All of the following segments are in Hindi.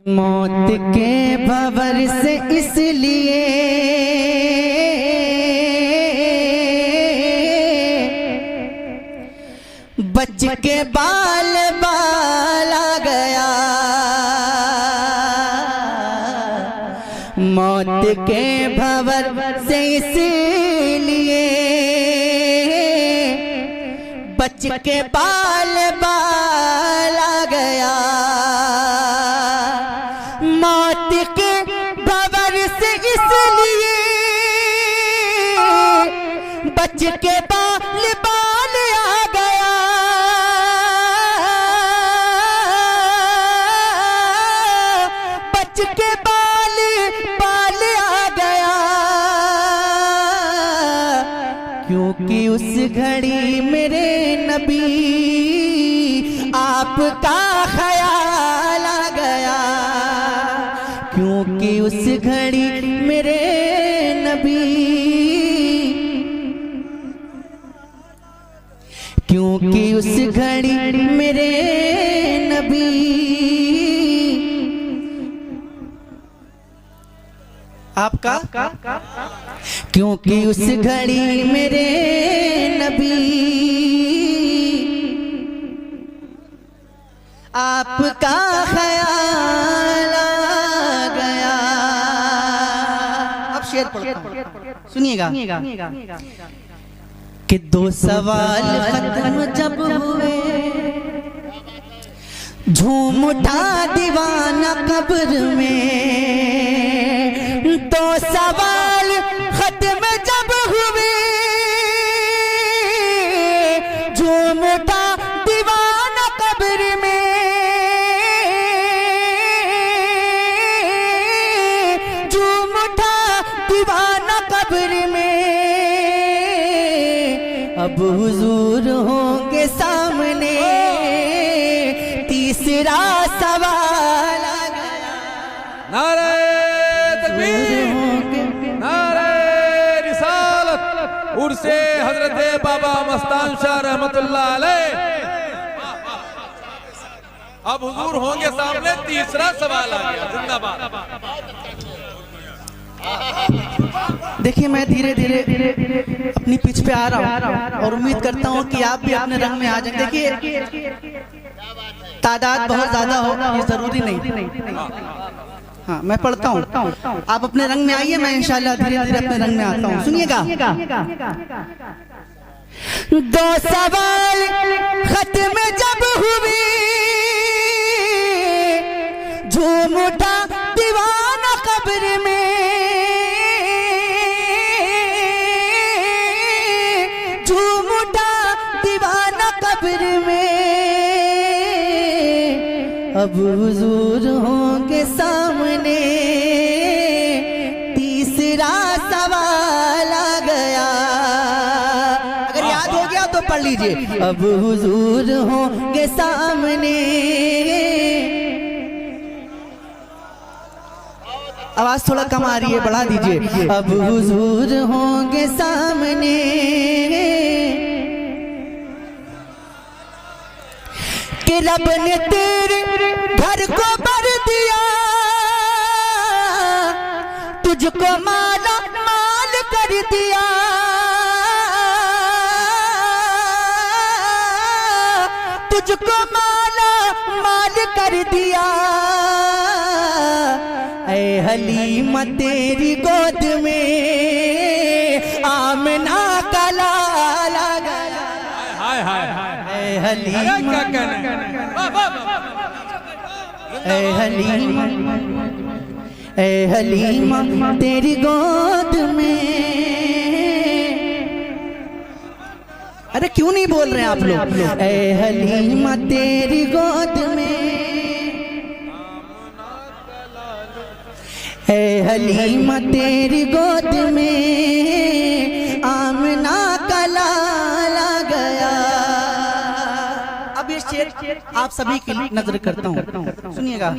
मौत के भंवर से इसलिए बच के बाल बाल आ गया। मौत के भंवर से इसलिए बच के बाल बाल आ गया। मौत के भंवर से इसलिए बच के बाल बाल आ गया। बच के बाल बाल आ गया, क्योंकि उस घड़ी मेरे नबी आपका ख्याल आ गया। क्योंकि उस घड़ी मेरे नबी, क्योंकि उस घड़ी मेरे नबी आपका, क्योंकि उस घड़ी मेरे नबी आपका ख्याल आ गया। अब शेर पढ़ो, सुनिएगा कि दो सवाल खत्म जब हुए, झूम उठा दीवाना कब्र में। दो सवाल खत्म जब हुए, झूम उठा दीवाना कब्र में। झूम उठा दीवाना कब्र में। अब हुजूर होंगे सामने, तीसरा सवाल आ गया। नारे तकबीर, नारे रिसालत, उर्से हजरते बाबा मस्तान शाह रहमतुल्लाह अलैह। अब हुजूर होंगे सामने, तीसरा सवाल आ गया। जिंदाबाद। देखिए, मैं धीरे धीरे अपनी पिच पे आ रहा हूँ और उम्मीद करता हूँ कि आप भी अपने रंग में आ जाएं। देखिए, तादाद बहुत ज्यादा हो ये जरूरी नहीं। हाँ, मैं पढ़ता हूँ, आप अपने रंग में आइए, मैं इंशाल्लाह धीरे धीरे अपने रंग में आता हूँ। सुनिएगा। दो सवाल खत्म जब हुए, झूम उठा दीवाना कब्र में। झूम उठा दीवाना कब्र में। अब हुजूर होंगे सामने, तीसरा सवाल आ गया। अगर याद हो गया तो पढ़ लीजिए। अब हुजूर होंगे सामने, आवाज थोड़ा कम आ रही है, बढ़ा दीजिए। अब हुजूर होंगे सामने, कि रब ने तेरे घर को भर दिया, तुझको माला माल कर दिया। तुझको माला माल कर दिया। ऐ हलीमा तेरी गोद में आमना का लाल आ गया। हाय हाय हाय, ऐ हलीमा, क्या कहना है? ऐ हलीमा, ऐ हलीमा तेरी गोद में। अरे क्यों नहीं बोल रहे हैं आप लोग? ऐ हलीमा तेरी गोद में, ऐ हलीमा तेरी गोद में आमना का लाल आ गया। अब ये शेर आप सभी की नजर करता हूँ, सुनिएगा।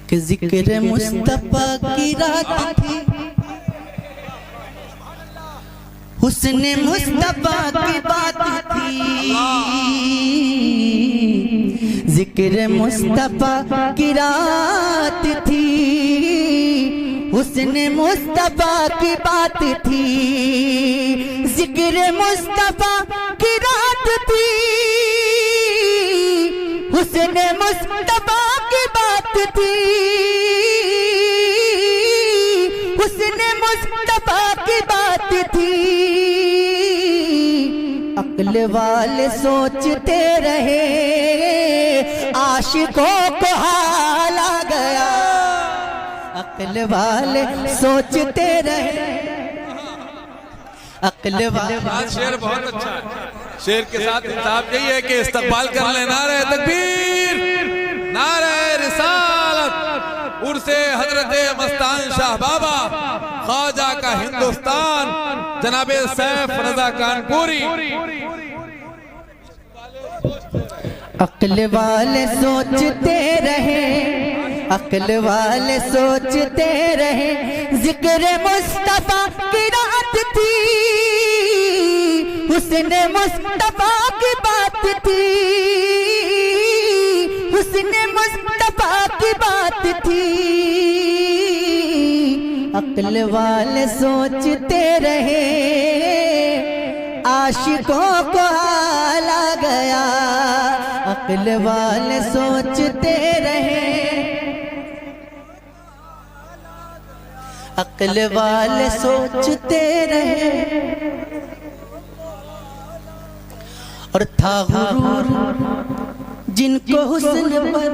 कि जिक्र मुस्तफा की रात थी, हुस्न मुस्तफा की बात थी, जिक्र मुस्तफा की रात थी। हुस्न मुस्तफा की बात थी, जिक्र मुस्तफा की रात थी। हुस्न मुस्तफा की बात थी, हुस्न मुस्तफा की बात थी। अक्ल वाले सोचते रहे, आशिकों को हाल आ गया। अक्ल वाले सोचते रहे, अक्ल वाले। शेर बहुत अच्छा है। शेर के साथ इंसाफ यही है कि इस्तकबाल कर ले। नारे तकबीर, नारे रिसालत, उर्से हजरत मस्तान शाह बाबा, ख्वाजा का हिंदुस्तान, जनाबे सैफ रजा कानपुरी। अक्ल वाले सोचते रहे, अक्ल वाले सोचते रहे, जिक्र मुस्तफा की रात थी। हुस्न मुस्तफा की बात थी, हुस्न मुस्तफा की बात थी। अक्ल वाले सोचते रहे, आशिकों को हाल आ गया। अक्ल वाले सोचते रहे, अक्ल वाले सोचते रहे। और था गुरूर जिनको हुस्न पर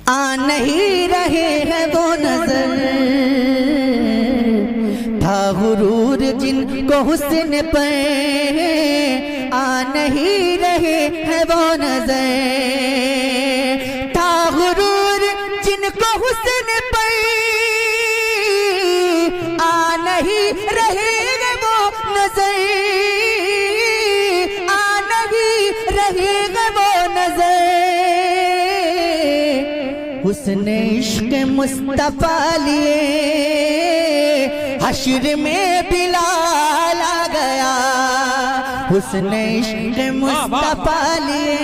आ नहीं रहे हैं वो नजर। था गुरूर जिनको हुस्न पर आ नहीं रहे हैं वो नजर। था गुरूर जिनको हुस्न पर आ नहीं रहे हैं वो नजर, आ नहीं रहे हैं वो नजर। हुस्न इश्क मुस्तफा लिए हश्र में बिलाल आ गया। हुस्न इश्क मुस्तफा लिए,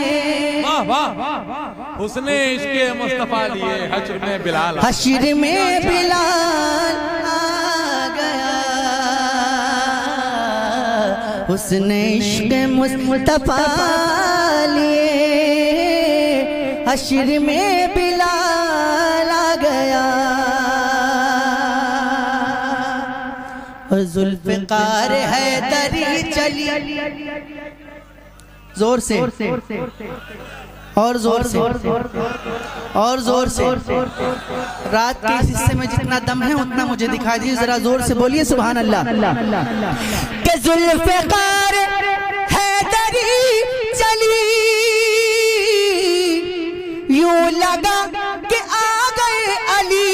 हुस्न इश्क मुस्तफा लिए हश्र में बिलाल, हश्र में बिलाल आ गया। हुस्न इश्क मुस्तफा लिए हश्र में बिलाल आ गया। और जुल्फ़िकार हैदरी चली, जोर से और जोर से और जोर से। रात के इस हिस्से में जितना दम है उतना मुझे दिखाई दीजिए, जरा जोर से बोलिए सुभान अल्लाह। के जुल्फ़िकार हैदरी चली, यूं लगा कि आ गए अली,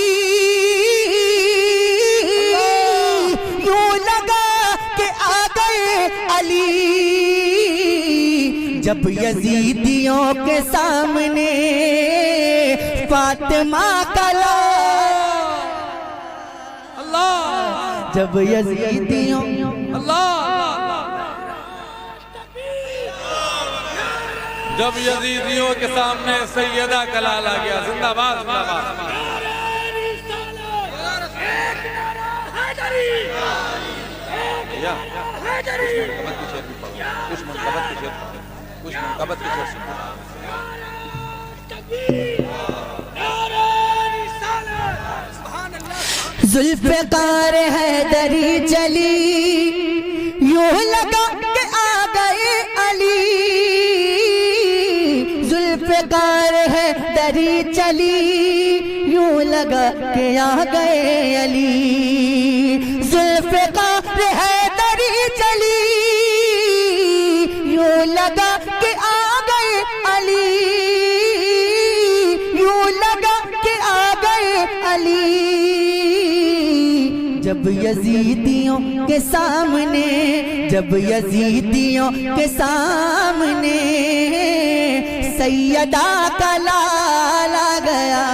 यूं लगा कि आ गए अली। जब यजीदियों के सामने फातिमा का अल्लाह, जब यजीदियों जब यजीदियों के सामने सैयदा का लाल आ गया। जिंदाबाद, जिंदाबाद। जुल्फ़िकार हैदरी चली, यूं लगा के आ गए अली। जुल्फ़िकार हैदरी चली, यूं लगा के आ गए अली। जुल्फ़िकार हैदरी चली, यूं लगा के आ गए अली, यूं लगा के आ गए अली। जब यजीदियों के सामने, जब यजीदियों के सामने सैयदा का लाल आ गया।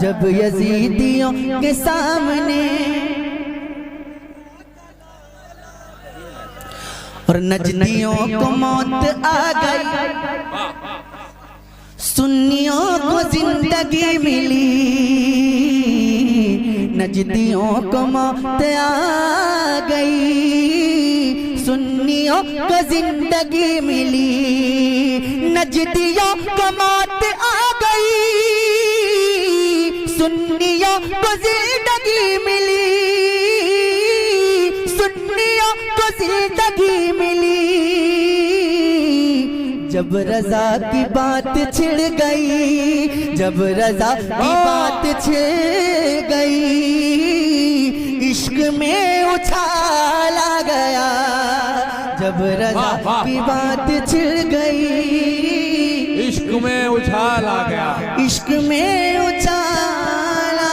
जब यजीदियों के सामने और नजदियों को मौत आ गई, सुन्नियों को जिंदगी मिली। नजदियों को मौत आ गई, सुन्नियों को जिंदगी मिली। नजदियों को मौत आ गई, सुन्नियों को जिंदगी मिली। सुन्नियों को जिंदगी मिली। जब रजा की बात छिड़ गई, जब रजा की बात छिड़ गई, इश्क में उछाला गया। जब रजा की बात छिड़ गई, इश्क में उछाला गया, इश्क में उछाला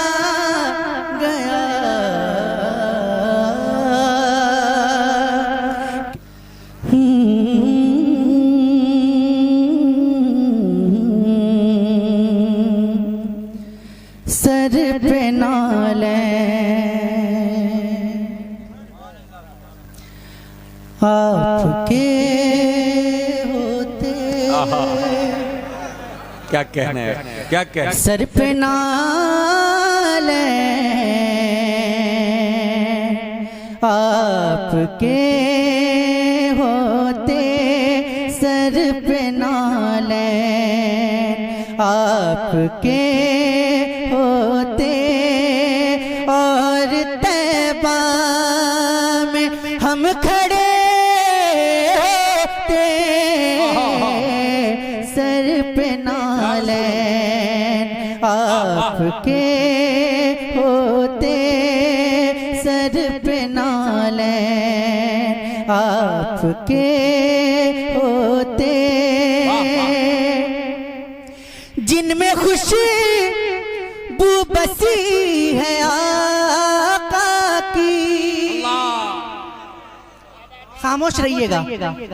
गया। सर पे नाले आपके होते, क्या कहना है, क्या कहना। सर पे नाले आपके होते, सर पे नाले आपके होते। और तैबा में हम खड़े होते, सर पे नाले आपके होते, सर पे नाले आपके होते। जिनमें खुशी बू बसी है आका की। खामोश रहिएगा,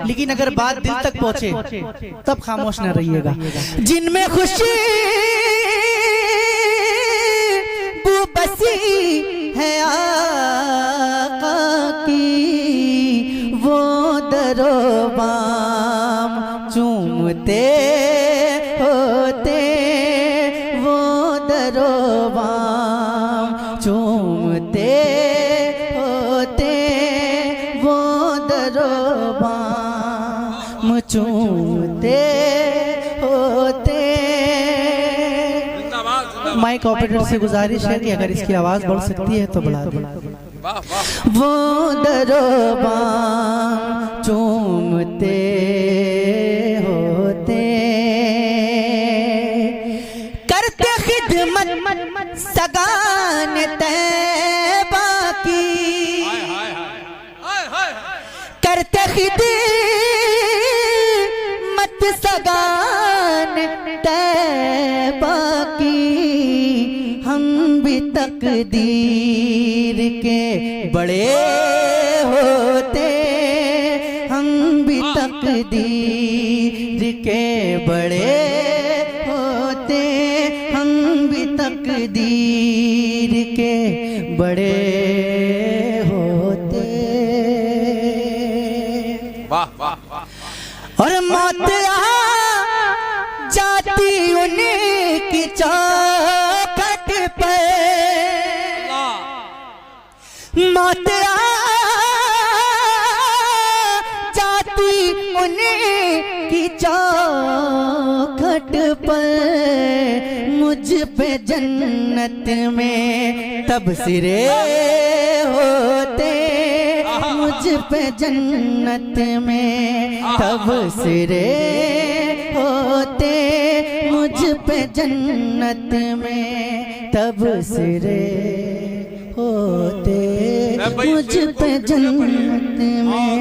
लेकिन अगर बात दिल तक पहुंचे तब खामोश न रहिएगा। जिनमें खुशी बू बसी है आका की, वो दरोबाम चूमते होते, वो दरोबाम चूमते होते, वो दरोबाम चूमते होते। माइक ऑपरेटर से गुजारिश है कि अगर इसकी आवाज बढ़ सकती है तो बढ़ा दो। वो दरोबाम चूमते होते, करते खिदमत सगान तैबा की, करते खिदमत सगान तैबा की। हम भी तकदीर के बड़े होते, हम भी तकदीर के बड़े होते, हम भी तकदीर के बड़े होते। वाह वाह वाह। और मौत आ जाती उनकी चौखट पर, मौत आ जाती उनकी चौखट पर। मुझ पे जन्नत में तबसरे होते, मुझ पे जन्नत में तबसरे होते, मुझ पे जन्नत में तबसरे होते, मुझ पे जन्नत में।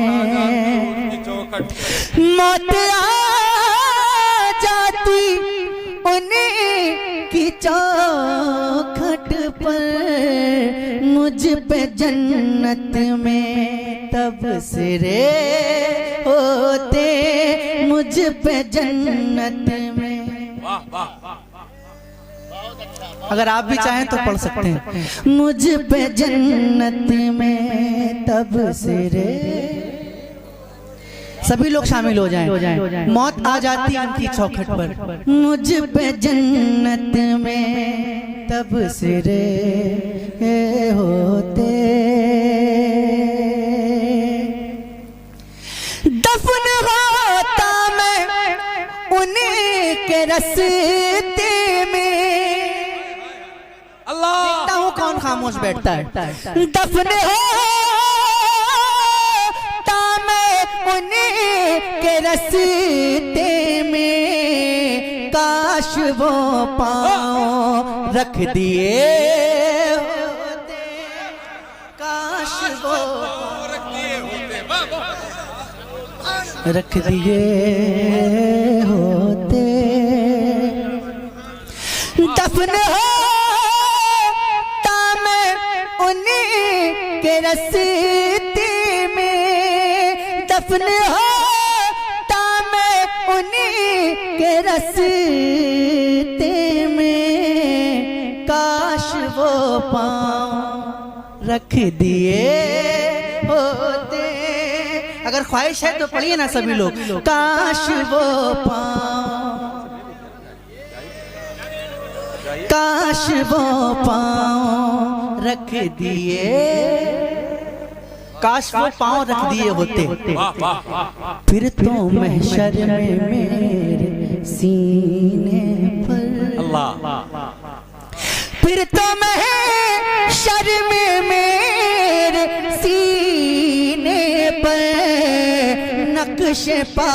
मौत आ जाती उनकी चौखट पर, मुझ पे जन्नत में तबसरे होते, मुझ पे जन्नत में। अगर आप भी चाहें तो पढ़ सकते हैं। मुझ पे जन्नत में तबसरे सभी लोग शामिल हो जाएं। मौत आ जाती उनकी चौखट पर। मुझ पे जन्नत में तब सिरे होते, दफन होता मैं उन्हीं के रस्ते में। अल्लाह, देखता हूँ कौन खामोश बैठता है। दफन होता मैं उन्हीं के रस्ते में, काश वो पाँव रख दिए होते, काश वो रख दिए होते। दफन होता मैं उन्हीं के रस्ते में, दफन होता मैं उन्हीं के रस्ते में, काश वो पाँव रख दिए होते। अगर ख्वाहिश है तो पढ़िए ना सभी लोग। काश वो पाँव, काश वो पाँव रख दिए, काश वो पाँव रख दिए होते, फिर तो महशर में मेरे सीने पर। अल्लाह, फिर तो महशर में मेरे सीने पर नक्शे पा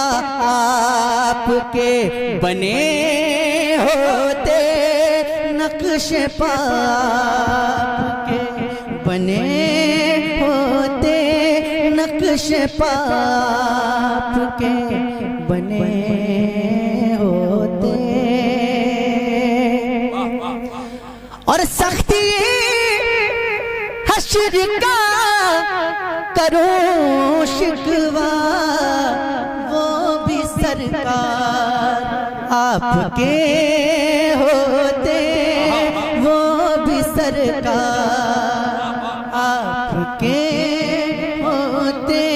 आपके बने होते, नक्शे पा आपके बने होते, नक्शे पा आपके बने होते। और सख्ती हश्र का करो शिकवा, वो भी सरकार आपके होते, वो भी सरकार आपके होते।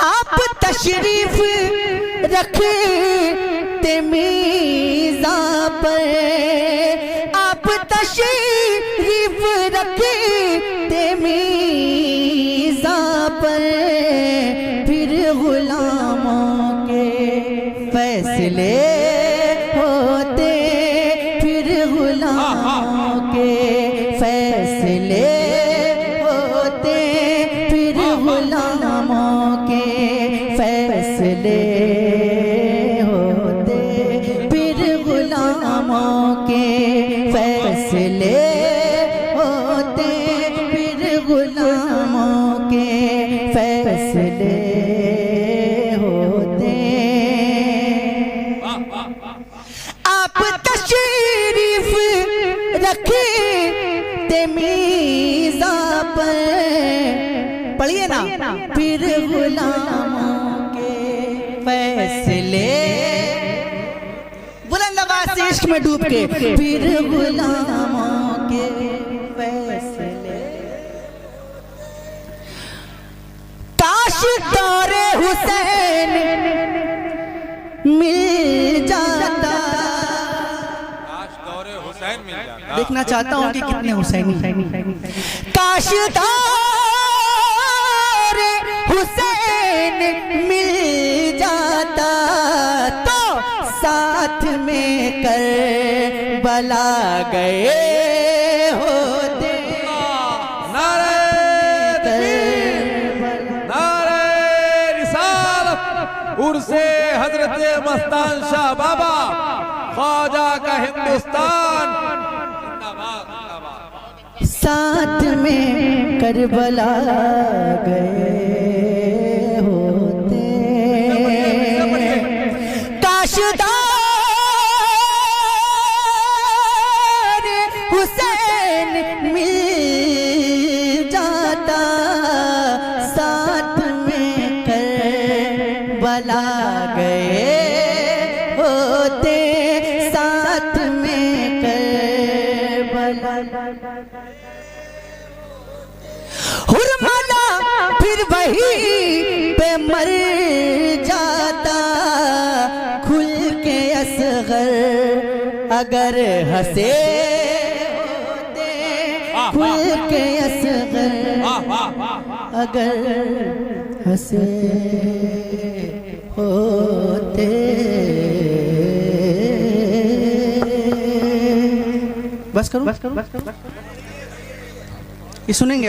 आप तशरीफ रखते मीज़ा पर, आप तशरीफ रखते मीज़ा पर, फिर गुलामों के फैसले होते, फिर गुलामों के फैसले होते, फिर गुलामों के फैसले होते, फिर गुलामों के फैसले होते, फिर गुलामों के फैसले होते। आप तशरीफ रखते मीज़ा पर, पढ़िए ना, फिर गुलामों के फैसले, बुलंद आवाज से इश्क में डूब के, फिर गुलामों के फैसले। काश दौरे हुसैन मिल जाता, काश दौरे हुसैन मिल जाता। देखना चाहता हूँ कि कितने हुसैनी। काश दौरे हुसैन मिल जाता, तो साथ में करबला गए होते। नारे तकबीर, नारे रिसालत, उर्से हजरत मस्तान शाह बाबा, ख्वाजा का हिंदुस्तान। साथ में करबला गए होते। काश हुसैन मिल जाता, साथ में करबला गए होते, साथ में करबला। हुरमला फिर वही पे मर जाता खुल के असगर, अगर हंसे होते खुल के असगर, अगर हंसे होते। बस करूं? ये सुनेंगे?